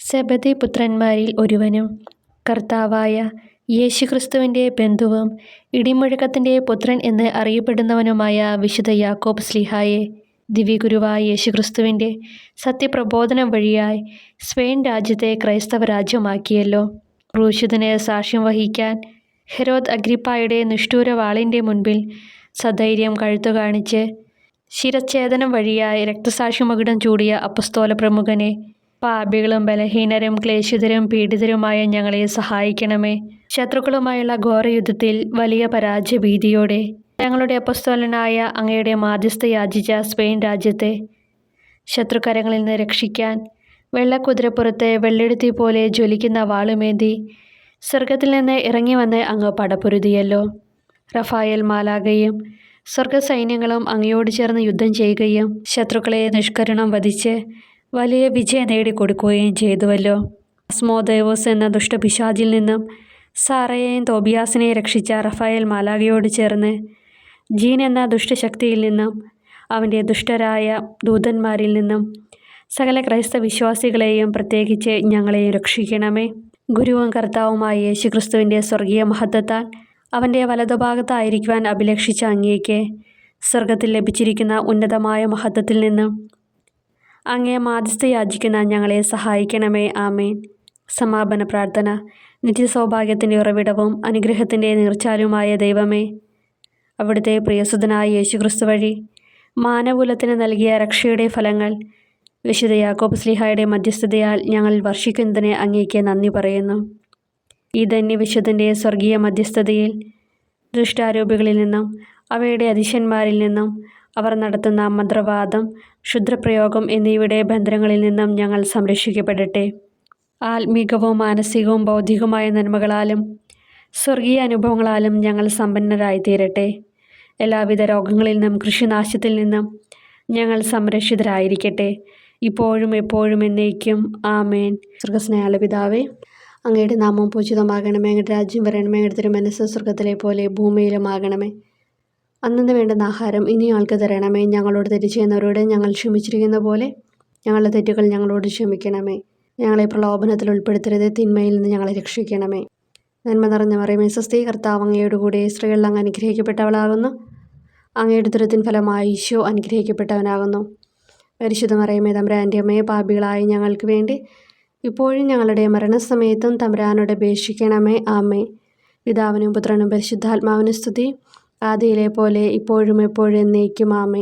സെബദി പുത്രന്മാരിൽ ഒരുവനും കർത്താവായ യേശുക്രിസ്തുവിൻ്റെ ബന്ധുവും ഇടിമുഴക്കത്തിൻ്റെ പുത്രൻ എന്ന് അറിയപ്പെടുന്നവനുമായ വിശുദ്ധ യാക്കോബ് ശ്ലീഹായെ ദിവ്യഗുരുവായ യേശുക്രിസ്തുവിൻ്റെ സത്യപ്രബോധനം വഴിയായി സ്പെയിൻ രാജ്യത്തെ ക്രൈസ്തവ രാജ്യമാക്കിയല്ലോ. ക്രൂശിതന് സാക്ഷ്യം വഹിക്കാൻ ഹെരോദ് അഗ്രിപ്പായുടെ നിഷ്ഠൂര വാളിൻ്റെ മുൻപിൽ സധൈര്യം കഴുത്തു കാണിച്ച് ശിരച്ഛേദനം വഴിയായി രക്തസാക്ഷിമകുടം ചൂടിയ അപ്പസ്തോല പ്രമുഖനെ, പാപികളും ബലഹീനരും ക്ലേശിതരും പീഡിതരുമായ ഞങ്ങളെ സഹായിക്കണമേ. ശത്രുക്കളുമായുള്ള ഘോരയുദ്ധത്തിൽ വലിയ പരാജയഭീതിയോടെ ഞങ്ങളുടെ അപ്പസ്തോലനായ അങ്ങയുടെ മാധ്യസ്ഥ യാചിച്ച സ്പെയിൻ രാജ്യത്തെ ശത്രുക്കരങ്ങളിൽ നിന്ന് രക്ഷിക്കാൻ വെള്ളക്കുതിരപ്പുറത്ത് വെള്ളെടുത്തി പോലെ ജ്വലിക്കുന്ന വാളുമേന്തി സ്വർഗത്തിൽ നിന്ന് ഇറങ്ങി വന്ന് അങ്ങ് പടപൊരുതിയല്ലോ. റഫായേൽ മാലാഖയും സ്വർഗസൈന്യങ്ങളും അങ്ങയോട് ചേർന്ന് യുദ്ധം ചെയ്യുകയും ശത്രുക്കളെ നിഷ്കരുണം വധിച്ച് വലിയ വിജയം നേടിക്കൊടുക്കുകയും ചെയ്തുവല്ലോ. അസ്മോദേവോസ് എന്ന ദുഷ്ടപിശാചിൽ നിന്നും സാറയെയും തോബിയാസിനെയും രക്ഷിച്ച റഫായേൽ മാലാഖയോട് ചേർന്ന് ജീൻ എന്ന ദുഷ്ടശക്തിയിൽ നിന്നും അവൻ്റെ ദുഷ്ടരായ ദൂതന്മാരിൽ നിന്നും സകല ക്രൈസ്തവ വിശ്വാസികളെയും പ്രത്യേകിച്ച് ഞങ്ങളെയും രക്ഷിക്കണമേ. ഗുരുവും കർത്താവുമായ യേശുക്രിസ്തുവിൻ്റെ സ്വർഗീയ മഹത്വത്താൽ അവൻ്റെ വലതുഭാഗത്തായിരിക്കുവാൻ അഭിലഷിച്ച അങ്ങേക്ക് സ്വർഗത്തിൽ ലഭിച്ചിരിക്കുന്ന ഉന്നതമായ മഹത്വത്തിൽ നിന്നും അങ്ങേ മാധ്യസ്ഥ യാചിക്കുന്ന ഞങ്ങളെ സഹായിക്കണമേ. ആമേൻ. സമാപന പ്രാർത്ഥന. നിത്യസൗഭാഗ്യത്തിൻ്റെ ഉറവിടവും അനുഗ്രഹത്തിൻ്റെ നീർച്ചാലുമായ ദൈവമേ, അവിടുത്തെ പ്രിയസുതനായ യേശുക്രിസ്തു വഴി മാനകുലത്തിന് നൽകിയ രക്ഷയുടെ ഫലങ്ങൾ വിശുദ്ധ യാക്കോബ് ശ്ലീഹായുടെ മധ്യസ്ഥതയാൽ ഞങ്ങൾ വർഷിക്കുന്നതിന് അങ്ങേക്ക് നന്ദി പറയുന്നു. ഈ ധന്യവിശുദ്ധൻ്റെ സ്വർഗീയ മധ്യസ്ഥതയിൽ ദുഷ്ടാരൂപികളിൽ നിന്നും അവയുടെ അതിശന്മാരിൽ നിന്നും അവർ നടത്തുന്ന മന്ത്രവാദം, ക്ഷുദ്രപ്രയോഗം എന്നിവയുടെ ബന്ധനങ്ങളിൽ നിന്നും ഞങ്ങൾ സംരക്ഷിക്കപ്പെടട്ടെ. ആത്മീകവും മാനസികവും ബൗദ്ധികവുമായ നന്മകളാലും സ്വർഗീയ അനുഭവങ്ങളാലും ഞങ്ങൾ സമ്പന്നരായിത്തീരട്ടെ. എല്ലാവിധ രോഗങ്ങളിൽ നിന്നും കൃഷിനാശത്തിൽ നിന്നും ഞങ്ങൾ സംരക്ഷിതരായിരിക്കട്ടെ, ഇപ്പോഴും എപ്പോഴും എന്നേക്കും. ആമേൻ. സ്വർഗസ്നേഹമുള്ള പിതാവേ, അങ്ങയുടെ നാമം പൂജിതമാകണമേ. അങ്ങയുടെ രാജ്യം വരണമേ. അങ്ങയുടെ തിരുമനസ്സ് സ്വർഗത്തിലെ പോലെ ഭൂമിയിലുമാകണമേ. അന്നു വേണ്ടുന്ന ആഹാരം ഇനി ഞങ്ങൾക്ക് തരണമേ. ഞങ്ങളോട് തെറ്റ് ചെയ്യുന്നവരോട് ഞങ്ങൾ ക്ഷമിച്ചിരിക്കുന്ന പോലെ ഞങ്ങളുടെ തെറ്റുകൾ ഞങ്ങളോട് ക്ഷമിക്കണമേ. ഞങ്ങളെ പ്രലോഭനത്തിൽ ഉൾപ്പെടുത്തരുത്, തിന്മയിൽ നിന്ന് ഞങ്ങളെ രക്ഷിക്കണമേ. നന്മ നിറഞ്ഞ മറിയമേ, സ്വസ്തി, കർത്താവ് അങ്ങയുടെ കൂടെ, സ്ത്രീകളിൽ അങ്ങ് അനുഗ്രഹിക്കപ്പെട്ടവളാകുന്നു. അങ്ങയുടെ ഉദരത്തിൻ ഫലമായി ഈശോ അനുഗ്രഹിക്കപ്പെട്ടവനാകുന്നു. പരിശുദ്ധ മറിയമേ, തമ്പുരാൻ്റെ അമ്മയെ, പാപികളായ ഞങ്ങൾക്ക് വേണ്ടി ഇപ്പോഴും ഞങ്ങളുടെ മരണസമയത്തും തമ്പുരാനോട് അപേക്ഷിക്കണമേ. ആമേ. പിതാവിനും പുത്രനും പരിശുദ്ധാത്മാവിനും സ്തുതി, ആദിയിലെ പോലെ ഇപ്പോഴും എപ്പോഴും എന്നേക്കും. ആമേ.